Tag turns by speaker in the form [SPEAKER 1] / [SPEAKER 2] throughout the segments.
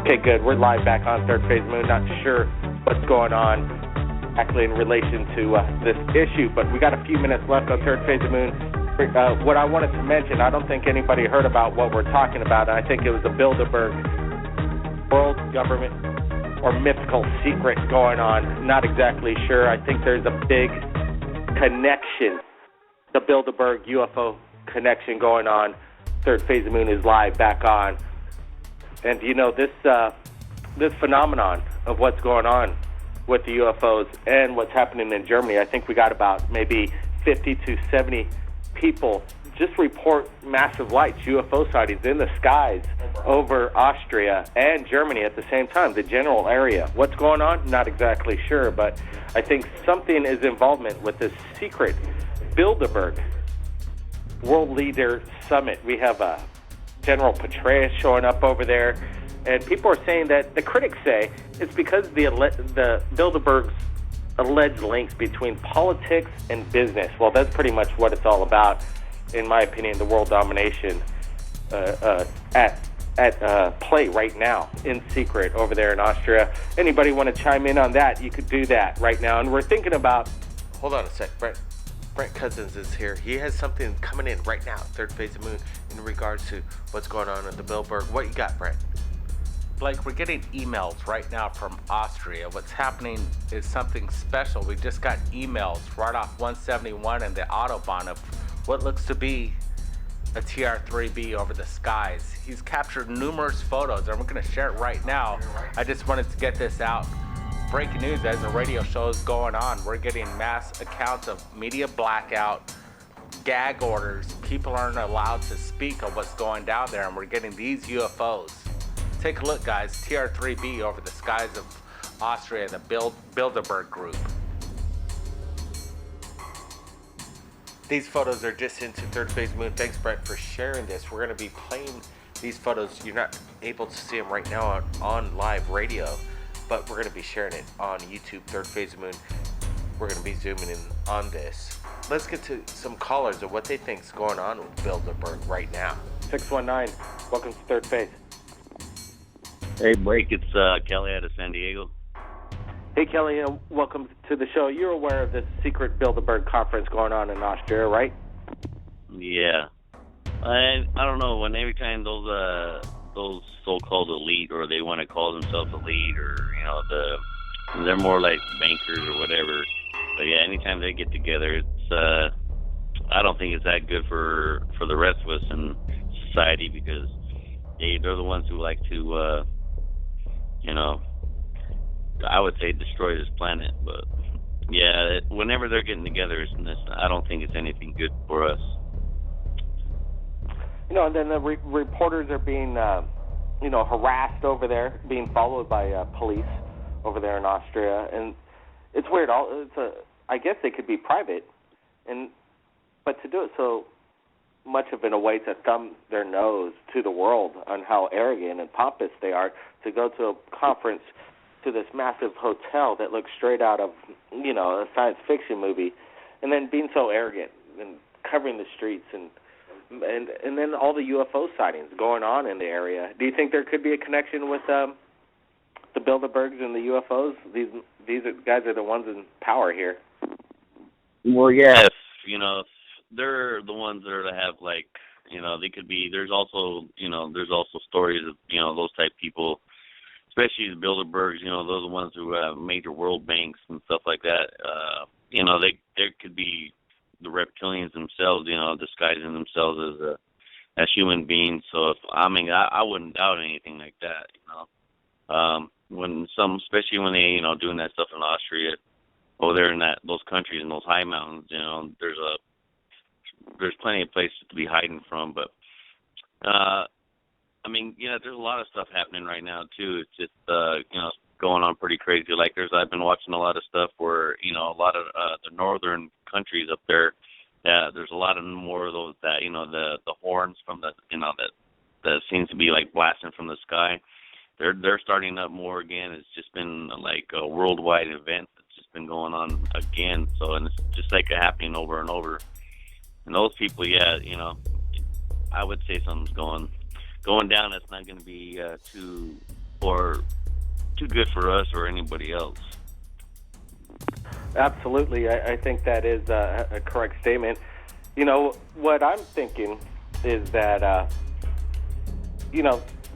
[SPEAKER 1] Okay, good. We're live back on Third Phase Moon. Not sure what's going on actually in relation to this issue, but we got a few minutes left on Third Phase of Moon. What I wanted to mention, I don't think anybody heard about what we're talking about. I think it was a Bilderberg world government or mythical secret going on. Not exactly sure. I think there's a big connection, the Bilderberg UFO connection going on. Third Phase of Moon is live back on. And you know, this phenomenon of what's going on with the UFOs and what's happening in Germany, I think we got about maybe 50 to 70 people just report massive lights, UFO sightings in the skies over Austria and Germany at the same time, the general area. What's going on? Not exactly sure, but I think something is involvement with this secret Bilderberg World Leader Summit. We have General Petraeus showing up over there, and people are saying that the critics say it's because the Bilderberg's alleged links between politics and business. Well, that's pretty much what it's all about, in my opinion. The world domination at play right now in secret over there in Austria. Anybody want to chime in on that? You could do that right now. And we're thinking about.
[SPEAKER 2] Hold on a sec, Brent Cousins is here. He has something coming in right now, Third Phase of Moon, in regards to what's going on at the Bilderberg. What you got, Brent?
[SPEAKER 3] Blake, we're getting emails right now from Austria. What's happening is something special. We just got emails right off 171 and the Autobahn of what looks to be a TR3B over the skies. He's captured numerous photos, and we're going to share it right now. I just wanted to get this out. Breaking news as the radio show is going on. We're getting mass accounts of media blackout, gag orders. People aren't allowed to speak of what's going down there, and we're getting these UFOs. Take a look, guys. TR3B over the skies of Austria, the Bilderberg group.
[SPEAKER 2] These photos are just into Third Phase Moon. Thanks, Brent, for sharing this. We're going to be playing these photos. You're not able to see them right now on live radio, but we're going to be sharing it on YouTube, Third Phase of Moon. We're going to be zooming in on this. Let's get to some callers of what they think is going on with Bilderberg right now.
[SPEAKER 1] 619, welcome to Third Phase.
[SPEAKER 4] Hey, Blake, it's Kelly out of San Diego.
[SPEAKER 1] Hey, Kelly, welcome to the show. You're aware of this secret Bilderberg conference going on in Austria, right?
[SPEAKER 4] Yeah. I don't know, when every time those so-called elite, or they want to call themselves elite, or, you know, they're more like bankers or whatever. But yeah, anytime they get together, it's I don't think it's that good for the rest of us in society, because they're the ones who like to, you know, I would say destroy this planet. But yeah, whenever they're getting together, I don't think it's anything good for us.
[SPEAKER 1] You know, and then the reporters are being, you know, harassed over there, being followed by police over there in Austria, and it's weird. I guess they could be private, but to do it so much of in a way to thumb their nose to the world on how arrogant and pompous they are, to go to a conference, to this massive hotel that looks straight out of, you know, a science fiction movie, and then being so arrogant and covering the streets and then all the UFO sightings going on in the area. Do you think there could be a connection with the Bilderbergs and the UFOs? These guys are the ones in power here.
[SPEAKER 4] Well, yeah, if they're the ones that are to have, like, you know, they could be. There's also stories of, you know, those type people, especially the Bilderbergs. You know, those are the ones who have major world banks and stuff like that. You know, there could be the reptilians themselves, you know, disguising themselves as human beings. So I wouldn't doubt anything like that, you know. Especially when they, you know, doing that stuff in Austria, over there in those countries, in those high mountains, you know, there's plenty of places to be hiding from. But I mean, yeah, there's a lot of stuff happening right now too. It's just you know, going on pretty crazy. Like I've been watching a lot of stuff where, you know, a lot of the northern countries up there, there's a lot of more of those, that, you know, the horns from the, you know, that seems to be like blasting from the sky. They're starting up more again. It's just been like a worldwide event that's just been going on again. So, and it's just like happening over and over. And those people, yeah, you know, I would say something's going down. That's not going to be too or too good for us or anybody else.
[SPEAKER 1] Absolutely. I think that is a correct statement. What I'm thinking is that,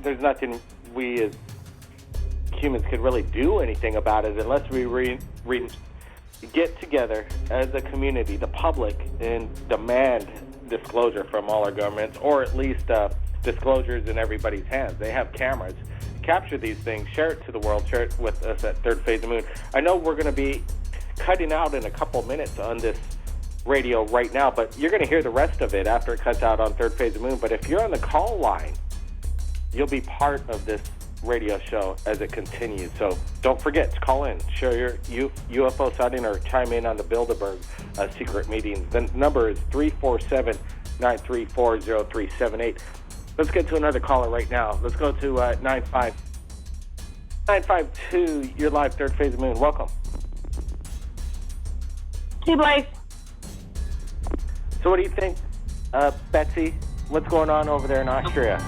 [SPEAKER 1] there's nothing we as humans could really do anything about it unless we get together as a community, the public, and demand disclosure from all our governments, or at least disclosures in everybody's hands. They have cameras. Capture these things, share it to the world, share it with us at Third Phase of the Moon. I know we're going to be cutting out in a couple minutes on this radio right now, but you're going to hear the rest of it after it cuts out on Third Phase of the Moon. But if you're on the call line, you'll be part of this radio show as it continues. So don't forget to call in, share your UFO sighting, or chime in on the Bilderberg secret meetings. The number is 347-934-0378. Let's get to another caller right now. Let's go to 952. You're live, Third Phase of the Moon. Welcome.
[SPEAKER 5] Hey, Blythe.
[SPEAKER 1] So what do you think, Betsy? What's going on over there in Austria?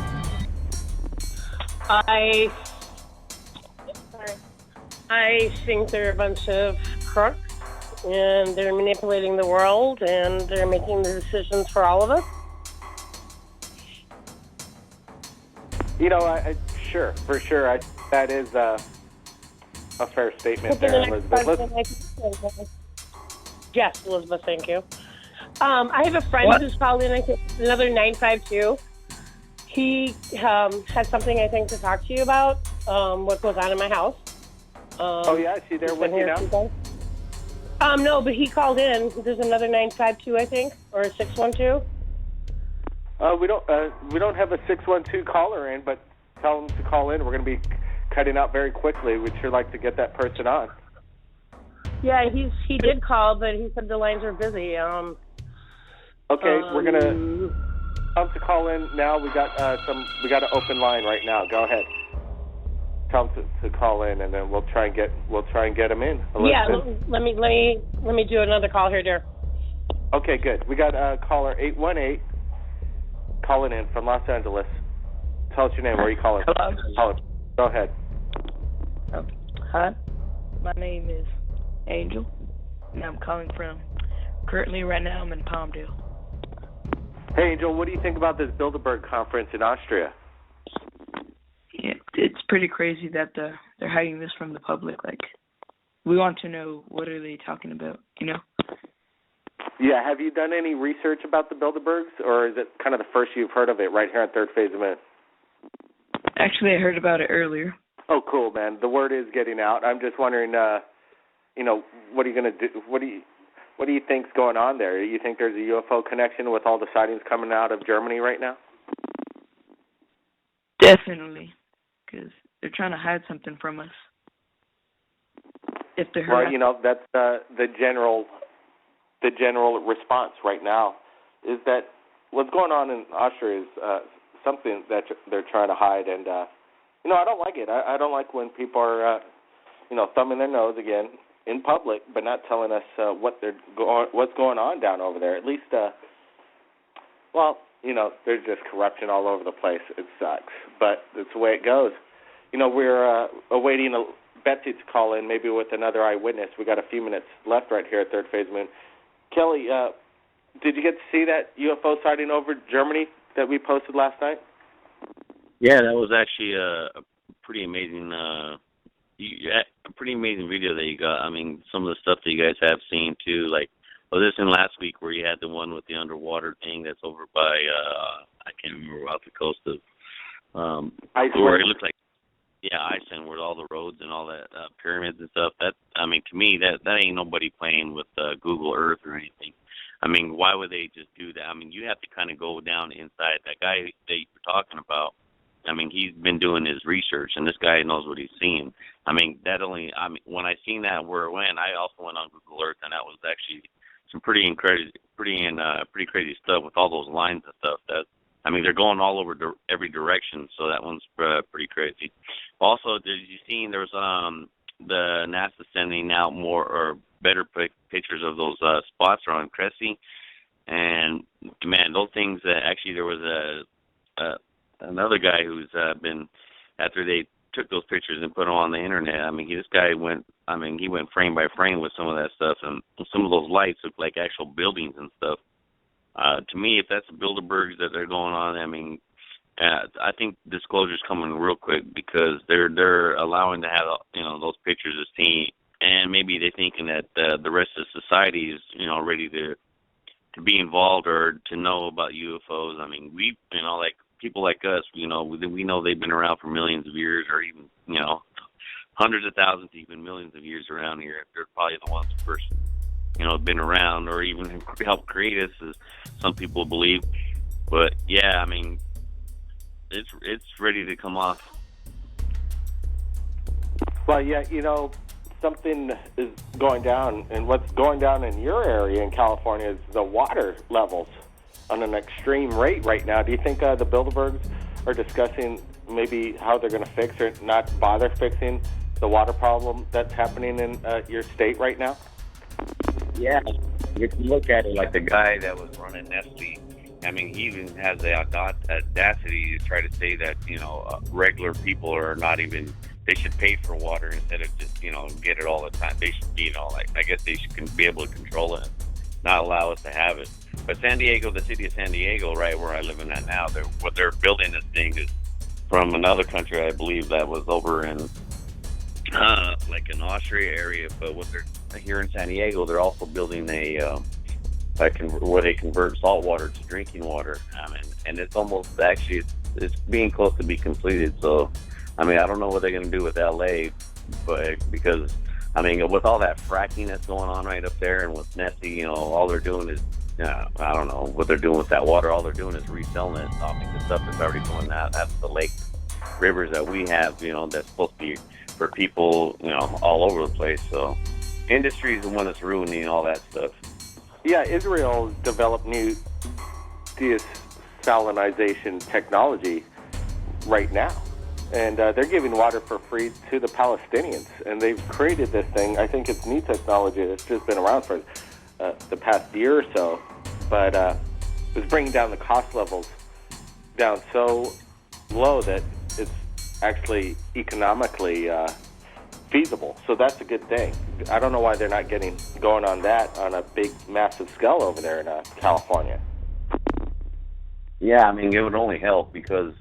[SPEAKER 5] I think they're a bunch of crooks, and they're manipulating the world, and they're making the decisions for all of us.
[SPEAKER 1] Sure, for sure. That is a fair statement there, Elizabeth.
[SPEAKER 5] Yes, Elizabeth, thank you. I have a friend who's called in, I think, another 952. He had something, I think, to talk to you about, what goes on in my house.
[SPEAKER 1] Is he there with you now?
[SPEAKER 5] No, but he called in. There's another 952, I think, or a 612.
[SPEAKER 1] We don't have a 612 caller in, but tell him to call in. We're going to be cutting out very quickly. We'd sure like to get that person on.
[SPEAKER 5] Yeah, he did call, but he said the lines are busy.
[SPEAKER 1] Okay, we're gonna tell him to call in now. We got an open line right now. Go ahead. Tell him to call in, and then we'll try and get him in.
[SPEAKER 5] Yeah, let me do another call here, dear.
[SPEAKER 1] Okay, good. We got caller 818 calling in from Los Angeles. Tell us your name. Where are you calling?
[SPEAKER 6] Hello.
[SPEAKER 1] Go ahead.
[SPEAKER 6] Hi. My name is Angel, and I'm calling from. Currently, right now, I'm in Palmdale.
[SPEAKER 1] Hey, Angel, what do you think about this Bilderberg conference in Austria?
[SPEAKER 6] Yeah, it's pretty crazy that they're hiding this from the public. Like, we want to know, what are they talking about,
[SPEAKER 1] Yeah, have you done any research about the Bilderbergs, or is it kind of the first you've heard of it right here on Third Phase of the Moon?
[SPEAKER 6] Actually, I heard about it earlier.
[SPEAKER 1] Oh, cool, man. The word is getting out. I'm just wondering, what are you going to do? What do you think's going on there? Do you think there's a UFO connection with all the sightings coming out of Germany right now?
[SPEAKER 6] Definitely, because they're trying to hide something from us. If they're
[SPEAKER 1] that's the general response right now is that what's going on in Austria is something that they're trying to hide, and I don't like it. I don't like when people are thumbing their nose again in public, but not telling us what's going on down over there. At least, there's just corruption all over the place. It sucks, but it's the way it goes. We're awaiting Betsy to call in, maybe with another eyewitness. We got a few minutes left right here at Third Phase Moon. Kelly, did you get to see that UFO sighting over Germany that we posted last night?
[SPEAKER 4] Yeah, that was actually a pretty amazing. A pretty amazing video that you got. I mean, some of the stuff that you guys have seen too, like, this in last week where you had the one with the underwater thing that's over by, I can't remember, off the coast of, where it looked like, Iceland, where all the roads and all that, pyramids and stuff. That, I mean, to me, that ain't nobody playing with Google Earth or anything. I mean, why would they just do that? I mean, you have to kind of go down inside. That guy that you're talking about, I mean, he's been doing his research, and this guy knows what he's seeing. I mean, when I seen that where it went, I also went on Google Earth, and that was actually some pretty crazy stuff with all those lines and stuff. They're going all over every direction, so that one's pretty crazy. Also, did you see there was the NASA sending out more or better pictures of those spots around Cressy, and man, those things. Actually, there was another guy who's been, after they took those pictures and put them on the internet. I mean, this guy went frame by frame with some of that stuff, and some of those lights look like actual buildings and stuff. To me, if that's the Bilderbergs that they're going on, I mean, I think disclosure's coming real quick because they're allowing to have those pictures as seen, and maybe they're thinking that the rest of society is ready to be involved or to know about UFOs. I mean, we like people like us, we know they've been around for millions of years, or even hundreds of thousands, even millions of years around here. They're probably the ones who first been around or even helped create us, as some people believe. But yeah, I mean, it's ready to come off.
[SPEAKER 1] Well, yeah, something is going down, and what's going down in your area in California is the water levels on an extreme rate right now. Do you think the Bilderbergs are discussing maybe how they're going to fix or not bother fixing the water problem that's happening in your state right now?
[SPEAKER 4] Yeah, if you look at it, like the guy that was running Nestle, I mean, he even has the audacity to try to say that, regular people are not even, they should pay for water instead of just, get it all the time. They should be, I guess they should be able to control it, not allow us to have it. But San Diego, the city of San Diego, right where I live in that now, what they're building this thing is from another country, I believe, that was over in, like an Austria area. But what they're here in San Diego, they're also building where they convert salt water to drinking water. And it's almost it's being close to be completed. So, I mean, I don't know what they're going to do with LA, but because, I mean, with all that fracking that's going on right up there, and with Nessie, all they're doing is, I don't know what they're doing with that water. All they're doing is reselling it, stopping the stuff that's already going out. That's the lake rivers that we have, that's supposed to be for people, all over the place. So, industry is the one that's ruining all that stuff.
[SPEAKER 1] Yeah, Israel developed new desalinization technology right now, and they're giving water for free to the Palestinians, and they've created this thing. I think it's new technology that's just been around for the past year or so, but it's bringing down the cost levels down so low that it's actually economically feasible. So that's a good thing. I don't know why they're not going on that on a big, massive scale over there in California.
[SPEAKER 4] Yeah, I mean, it would only help because,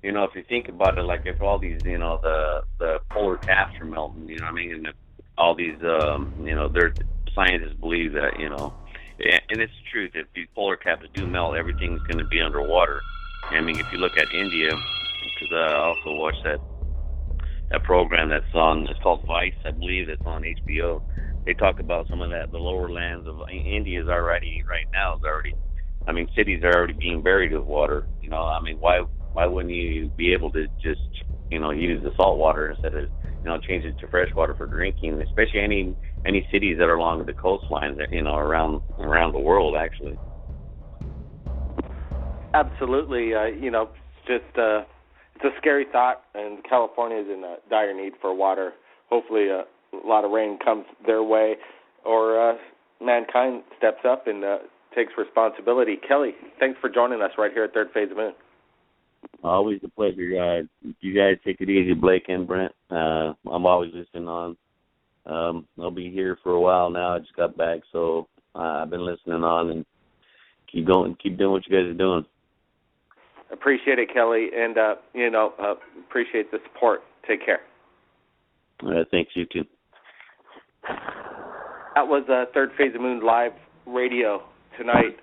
[SPEAKER 4] if you think about it, like if all these, the polar caps are melting, and all these, their scientists believe that, and it's the truth, if these polar caps do melt, everything's going to be underwater. I mean, if you look at India, because I also watched that program that's on, it's called Vice, I believe, it's on HBO. They talk about some of that, the lower lands of India is already, right now, cities are already being buried with water. Why wouldn't you be able to just, use the salt water instead of, change it to fresh water for drinking, especially any cities that are along the coastlines, around the world, actually.
[SPEAKER 1] Absolutely. It's a scary thought, and California is in a dire need for water. Hopefully a lot of rain comes their way, or mankind steps up and takes responsibility. Kelly, thanks for joining us right here at Third Phase of Moon.
[SPEAKER 4] Always a pleasure, guys. You guys take it easy, Blake and Brent. I'm always listening on. I'll be here for a while now. I just got back, so I've been listening on, and keep doing what you guys are doing.
[SPEAKER 1] Appreciate it, Kelly, and appreciate the support. Take care.
[SPEAKER 4] All right, thanks, you too.
[SPEAKER 1] That was Third Phase of Moon live radio tonight,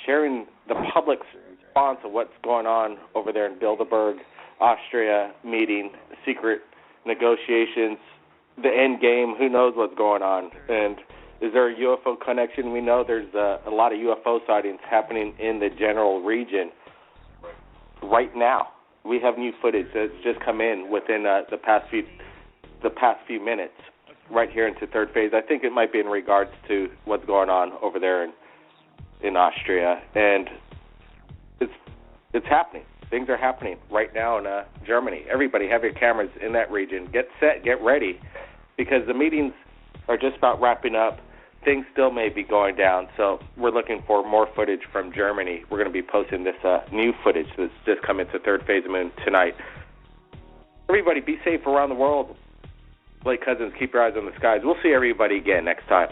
[SPEAKER 1] sharing the public's response of what's going on over there in Bilderberg, Austria, meeting, secret negotiations, the end game. Who knows what's going on? And is there a UFO connection? We know there's a lot of UFO sightings happening in the general region. Right now, we have new footage that's just come in within the past few minutes, right here into Third Phase. I think it might be in regards to what's going on over there in Austria, and it's happening. Things are happening right now in Germany. Everybody, have your cameras in that region. Get set, get ready, because the meetings are just about wrapping up. Things still may be going down, so we're looking for more footage from Germany. We're going to be posting this new footage that's just come into Third Phase of Moon tonight. Everybody be safe around the world. Blake Cousins, keep your eyes on the skies. We'll see everybody again next time.